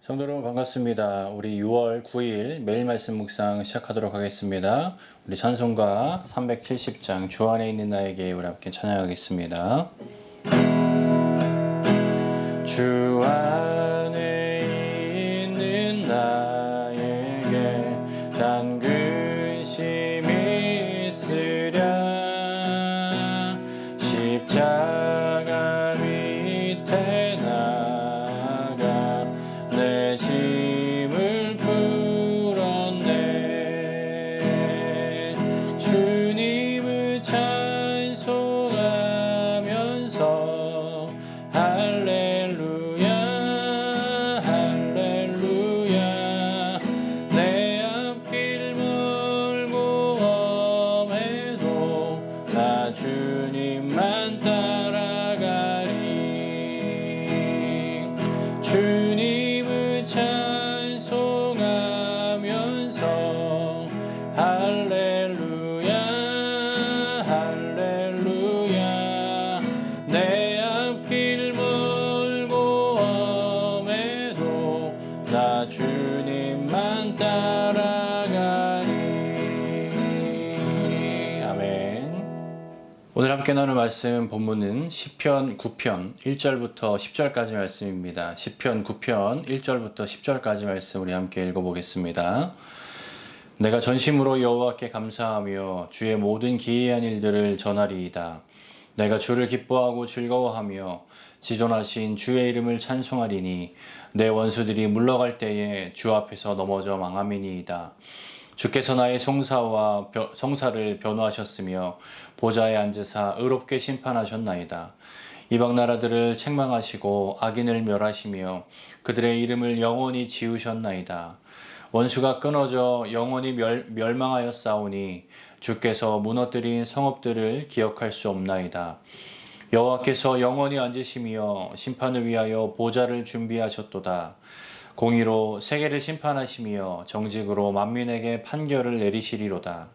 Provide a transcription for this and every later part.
성도 여러분 반갑습니다. 우리 6월 9일 매일 말씀 묵상 시작하도록 하겠습니다. 우리 찬송가 370장 주 안에 있는 나에게 우리 함께 찬양하겠습니다. 주 안에 있는 나에게 단 근심이 있으랴 십자가 밑에 나가 내 짐을 풀었네. 주님을 찬송하면서 할렐루야 할렐루야 내 앞길 멀고 험해도 나 주님만 따라가리. 주님을 찬송하면서 할렐루야 할렐루야 내 앞길 멀고 험해도 나 주님만 따라가리. 아멘. 오늘 함께 나눌 말씀 본문은 시편 9편 1절부터 10절까지 말씀입니다. 시편 9편 1절부터 10절까지 말씀 우리 함께 읽어보겠습니다. 내가 전심으로 여호와께 감사하며 주의 모든 기이한 일들을 전하리이다. 내가 주를 기뻐하고 즐거워하며 지존하신 주의 이름을 찬송하리니 내 원수들이 물러갈 때에 주 앞에서 넘어져 망함이니이다. 주께서 나의 송사를 변호하셨으며 보좌에 앉으사 의롭게 심판하셨나이다. 이방 나라들을 책망하시고 악인을 멸하시며 그들의 이름을 영원히 지우셨나이다. 원수가 끊어져 영원히 멸망하였사오니 주께서 무너뜨린 성읍들을 기억할 수 없나이다. 여호와께서 영원히 앉으시며 심판을 위하여 보좌를 준비하셨도다. 공의로 세계를 심판하시며 정직으로 만민에게 판결을 내리시리로다.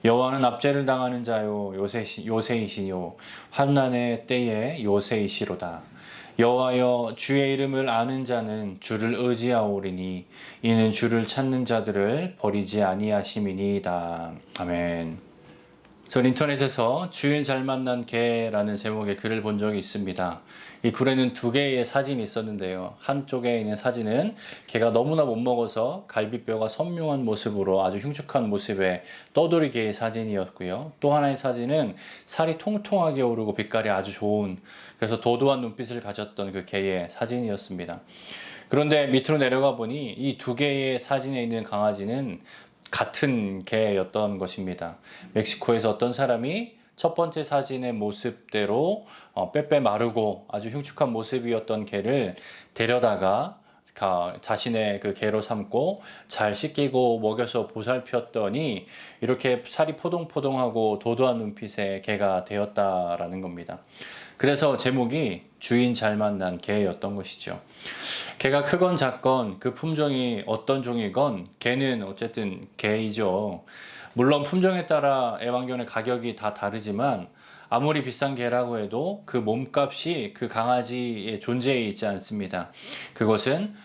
여호와는 압제를 당하는 자요 요새이시뇨 환난의 때에 요새이시로다. 여호와여 주의 이름을 아는 자는 주를 의지하오리니 이는 주를 찾는 자들을 버리지 아니하심이니이다. 아멘. 전 인터넷에서 주일 잘 만난 개라는 제목의 글을 본 적이 있습니다. 이 글에는 두 개의 사진이 있었는데요. 한쪽에 있는 사진은 개가 너무나 못 먹어서 갈비뼈가 선명한 모습으로 아주 흉측한 모습의 떠돌이 개의 사진이었고요. 또 하나의 사진은 살이 통통하게 오르고 빛깔이 아주 좋은, 그래서 도도한 눈빛을 가졌던 그 개의 사진이었습니다. 그런데 밑으로 내려가 보니 이 두 개의 사진에 있는 강아지는 같은 개였던 것입니다. 멕시코에서 어떤 사람이 첫 번째 사진의 모습대로 빼빼 마르고 아주 흉측한 모습이었던 개를 데려다가 자신의 그 개로 삼고 잘 씻기고 먹여서 보살폈더니 이렇게 살이 포동포동하고 도도한 눈빛의 개가 되었다라는 겁니다. 그래서 제목이 주인 잘 만난 개였던 것이죠. 개가 크건 작건 그 품종이 어떤 종이건 개는 어쨌든 개이죠. 물론 품종에 따라 애완견의 가격이 다 다르지만 아무리 비싼 개라고 해도 그 몸값이 그 강아지의 존재에 있지 않습니다. 그것은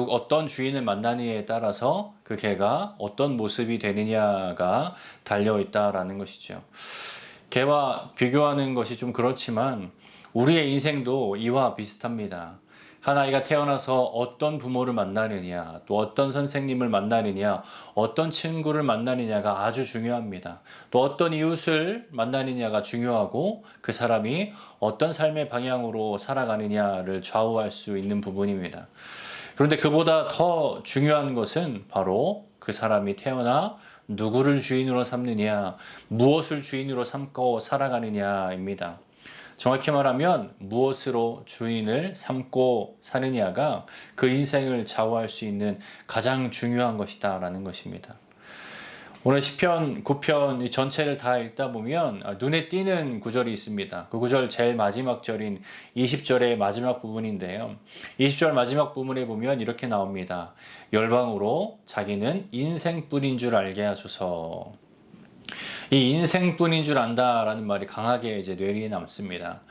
어떤 주인을 만나느냐에 따라서 그 개가 어떤 모습이 되느냐가 달려있다라는 것이죠. 개와 비교하는 것이 좀 그렇지만 우리의 인생도 이와 비슷합니다. 한 아이가 태어나서 어떤 부모를 만나느냐, 또 어떤 선생님을 만나느냐, 어떤 친구를 만나느냐가 아주 중요합니다. 또 어떤 이웃을 만나느냐가 중요하고 그 사람이 어떤 삶의 방향으로 살아가느냐를 좌우할 수 있는 부분입니다. 그런데 그보다 더 중요한 것은 바로 그 사람이 태어나 누구를 주인으로 삼느냐, 무엇을 주인으로 삼고 살아가느냐입니다. 정확히 말하면 무엇으로 주인을 삼고 사느냐가 그 인생을 좌우할 수 있는 가장 중요한 것이다 라는 것입니다. 오늘 시편 9편 전체를 다 읽다 보면 눈에 띄는 구절이 있습니다. 그 구절 제일 마지막 절인 20절의 마지막 부분인데요. 20절 마지막 부분에 보면 이렇게 나옵니다. 열방으로 자기는 인생뿐인 줄 알게 하소서. 이 인생뿐인 줄 안다라는 말이 강하게 이제 뇌리에 남습니다.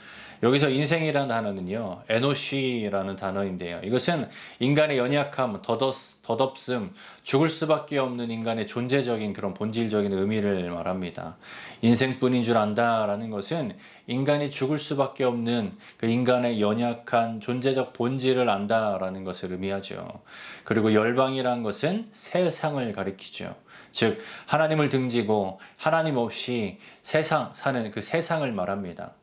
여기서 인생이라는 단어는요, 에노시라는 단어인데요. 이것은 인간의 연약함, 덧없음, 죽을 수밖에 없는 인간의 존재적인 그런 본질적인 의미를 말합니다. 인생뿐인 줄 안다라는 것은 인간이 죽을 수밖에 없는 그 인간의 연약한 존재적 본질을 안다라는 것을 의미하죠. 그리고 열방이라는 것은 세상을 가리키죠. 즉 하나님을 등지고 하나님 없이 세상 사는 그 세상을 말합니다.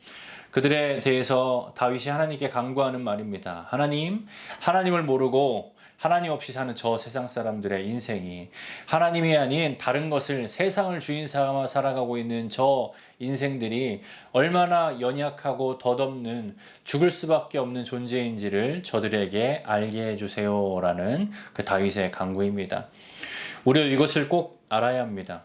그들에 대해서 다윗이 하나님께 간구하는 말입니다. 하나님을 모르고 하나님 없이 사는 저 세상 사람들의 인생이 하나님이 아닌 다른 것을 세상을 주인 삼아 살아가고 있는 저 인생들이 얼마나 연약하고 덧없는 죽을 수밖에 없는 존재인지를 저들에게 알게 해주세요라는 그 다윗의 간구입니다. 우리는 이것을 꼭 알아야 합니다.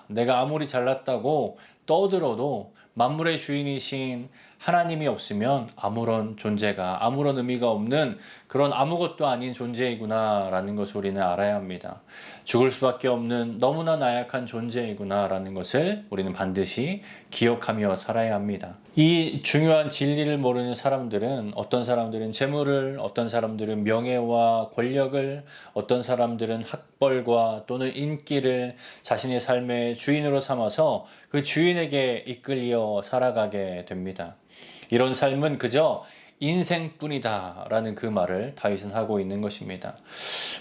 내가 아무리 잘났다고 떠들어도 만물의 주인이신 하나님이 없으면 아무런 존재가, 아무런 의미가 없는 그런 아무것도 아닌 존재이구나 라는 것을 우리는 알아야 합니다. 죽을 수밖에 없는 너무나 나약한 존재이구나 라는 것을 우리는 반드시 기억하며 살아야 합니다. 이 중요한 진리를 모르는 사람들은 어떤 사람들은 재물을, 어떤 사람들은 명예와 권력을, 어떤 사람들은 학벌과 또는 인기를 자신의 삶의 주인으로 삼아서 그 주인에게 이끌려 살아가게 됩니다. 이런 삶은 그저 인생뿐이다 라는 그 말을 다윗은 하고 있는 것입니다.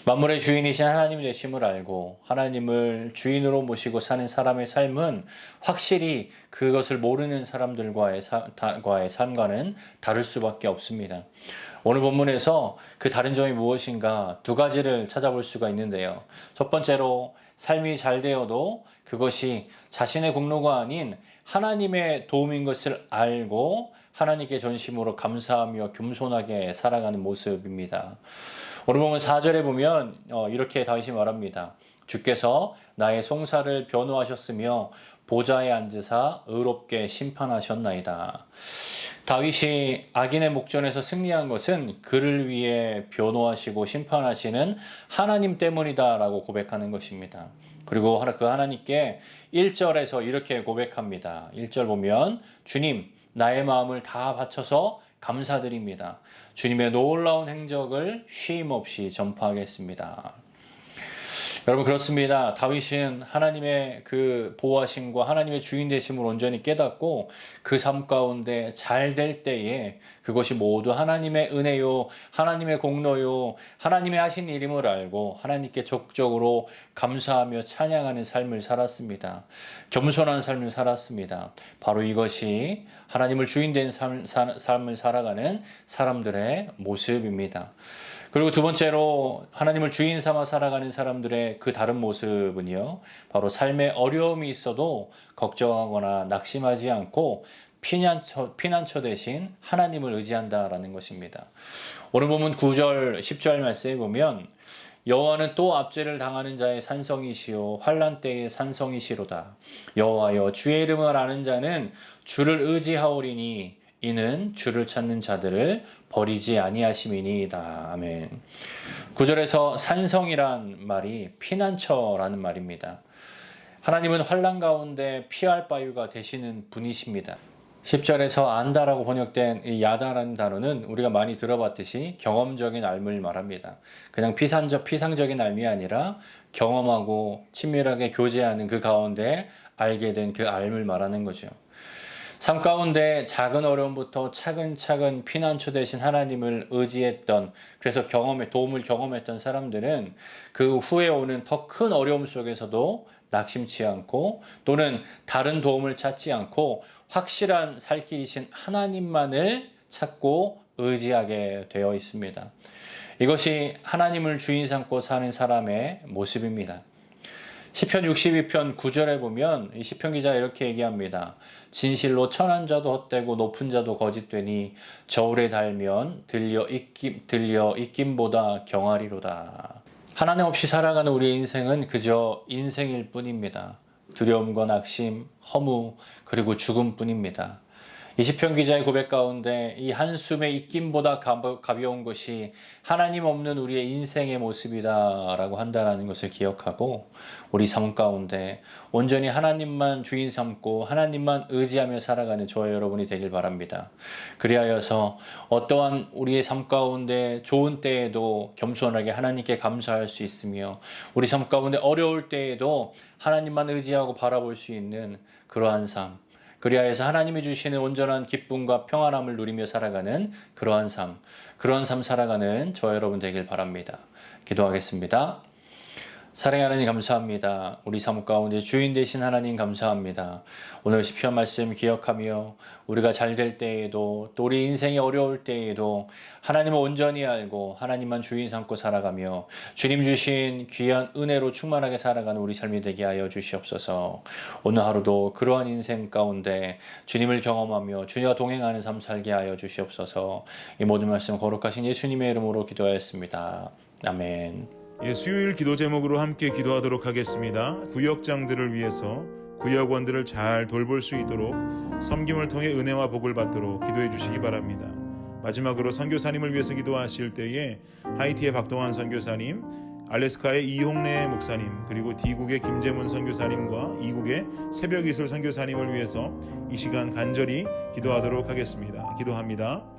만물의 주인이신 하나님 되심을 알고 하나님을 주인으로 모시고 사는 사람의 삶은 확실히 그것을 모르는 사람들과의 삶과는 다를 수밖에 없습니다. 오늘 본문에서 그 다른 점이 무엇인가 두 가지를 찾아볼 수가 있는데요. 첫 번째로 삶이 잘 되어도 그것이 자신의 공로가 아닌 하나님의 도움인 것을 알고 하나님께 전심으로 감사하며 겸손하게 살아가는 모습입니다. 오늘 보면 4절에 보면 이렇게 다윗이 말합니다. 주께서 나의 송사를 변호하셨으며 보좌에 앉으사 의롭게 심판하셨나이다. 다윗이 악인의 목전에서 승리한 것은 그를 위해 변호하시고 심판하시는 하나님 때문이다라고 고백하는 것입니다. 그리고 그 하나님께 1절에서 이렇게 고백합니다. 1절 보면 주님 나의 마음을 다 바쳐서 감사드립니다. 주님의 놀라운 행적을 쉼 없이 전파하겠습니다. 여러분 그렇습니다. 다윗은 하나님의 그 보호하심과 하나님의 주인 되심을 온전히 깨닫고 그 삶 가운데 잘 될 때에 그것이 모두 하나님의 은혜요, 하나님의 공로요, 하나님의 하신 일임을 알고 하나님께 적극적으로 감사하며 찬양하는 삶을 살았습니다. 겸손한 삶을 살았습니다. 바로 이것이 하나님을 주인 된 삶을 살아가는 사람들의 모습입니다. 그리고 두 번째로 하나님을 주인 삼아 살아가는 사람들의 그 다른 모습은요, 바로 삶에 어려움이 있어도 걱정하거나 낙심하지 않고 피난처 대신 하나님을 의지한다라는 것입니다. 오늘 보면 9절, 10절 말씀에 보면 여호와는 또 압제를 당하는 자의 산성이시요 환난 때의 산성이시로다. 여호와여 주의 이름을 아는 자는 주를 의지하오리니 이는 주를 찾는 자들을 버리지 아니하심이니이다. 아멘. 9절에서 산성이란 말이 피난처라는 말입니다. 하나님은 환난 가운데 피할 바위가 되시는 분이십니다. 10절에서 안다라고 번역된 이 야다라는 단어는 우리가 많이 들어봤듯이 경험적인 알을 말합니다. 그냥 피상적인 알이 아니라 경험하고 친밀하게 교제하는 그 가운데 알게 된 그 알을 말하는 거죠. 삶 가운데 작은 어려움부터 차근차근 피난처 되신 하나님을 의지했던, 그래서 도움을 경험했던 사람들은 그 후에 오는 더 큰 어려움 속에서도 낙심치 않고 또는 다른 도움을 찾지 않고 확실한 살 길이신 하나님만을 찾고 의지하게 되어 있습니다. 이것이 하나님을 주인 삼고 사는 사람의 모습입니다. 시편 62편 9절에 보면 이 시편 기자가 이렇게 얘기합니다. 진실로 천한 자도 헛되고 높은 자도 거짓되니 저울에 달면 들려 익김보다 경하리로다. 하나님 없이 살아가는 우리의 인생은 그저 인생일 뿐입니다. 두려움과 낙심, 허무, 그리고 죽음뿐입니다. 이 시편 기자의 고백 가운데 이 한숨의 입김보다 가벼운 것이 하나님 없는 우리의 인생의 모습이다라고 한다라는 것을 기억하고 우리 삶 가운데 온전히 하나님만 주인 삼고 하나님만 의지하며 살아가는 저와 여러분이 되길 바랍니다. 그리하여서 어떠한 우리의 삶 가운데 좋은 때에도 겸손하게 하나님께 감사할 수 있으며 우리 삶 가운데 어려울 때에도 하나님만 의지하고 바라볼 수 있는 그러한 삶, 그리하여서 하나님이 주시는 온전한 기쁨과 평안함을 누리며 살아가는 그러한 삶 살아가는 저와 여러분 되길 바랍니다. 기도하겠습니다. 사랑하는 하나님 감사합니다. 우리 삶 가운데 주인 되신 하나님 감사합니다. 오늘 시편 말씀 기억하며 우리가 잘 될 때에도 또 우리 인생이 어려울 때에도 하나님을 온전히 알고 하나님만 주인 삼고 살아가며 주님 주신 귀한 은혜로 충만하게 살아가는 우리 삶이 되게 하여 주시옵소서. 오늘 하루도 그러한 인생 가운데 주님을 경험하며 주님과 동행하는 삶 살게 하여 주시옵소서. 이 모든 말씀 거룩하신 예수님의 이름으로 기도하였습니다. 아멘. 수요일 기도 제목으로 함께 기도하도록 하겠습니다. 구역장들을 위해서 구역원들을 잘 돌볼 수 있도록 섬김을 통해 은혜와 복을 받도록 기도해 주시기 바랍니다. 마지막으로 선교사님을 위해서 기도하실 때에 하이티의 박동환 선교사님, 알래스카의 이홍래 목사님, 그리고 D국의 김재문 선교사님과 이국의 새벽이슬 선교사님을 위해서 이 시간 간절히 기도하도록 하겠습니다. 기도합니다.